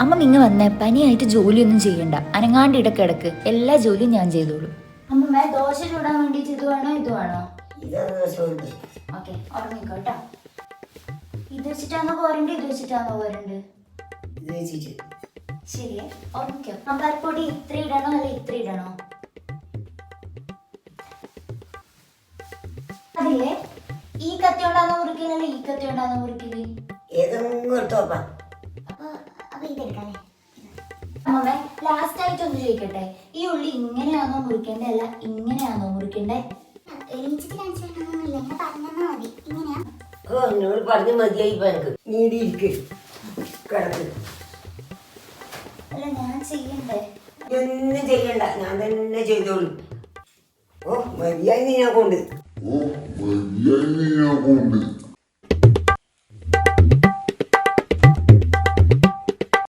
അമ്മ നിങ്ങ വന്നേ, പനിയായിട്ട് ജോലിയൊന്നും ചെയ്യണ്ട, അനങ്ങാണ്ട് ഇടക്കിടക്ക് എല്ലാ ജോലിയും ഞാൻ ചെയ്തോളൂ. അമ്മ ദോശ ചൂടാൻ വേണ്ടിട്ട് ഇത് വേണോ ഇത് വേണോ? ഓക്കെ, ഉറങ്ങിക്കോട്ടോ. ഇത് വെച്ചിട്ടാണോ പോരണ്ട് ഇത് വെച്ചിട്ടാണോ പോരണ്ട്? ശരിയേ, ഉറങ്ങിക്കോ. അമ്പലപ്പൊടി ഇത്ര ഇടണോ അല്ലെ ഇത്ര ഇടണോ? അതില്ലേ ഈ കത്തി കൊണ്ടാണോ മുറിക്കലല്ലേ ഈ കത്തി കൊണ്ടാണോ മുറിക്കല്? അമ്മ ലാസ്റ്റ് ആയിട്ട് ഒന്ന് ചോദിക്കട്ടെ, ഈ ഉള്ളി ഇങ്ങനെയാണോ മുറിക്കേണ്ടേ അല്ല ഇങ്ങനെയാണോ മുറിക്കണ്ടേ? പറഞ്ഞു മതിയായി അല്ല ഞാൻ ചെയ്യണ്ടേ? ഒന്നും ചെയ്യണ്ട, ഞാൻ തന്നെ ചെയ്തോളൂ. ഓ മതിയായി നീ ഞാൻ കൊണ്ട്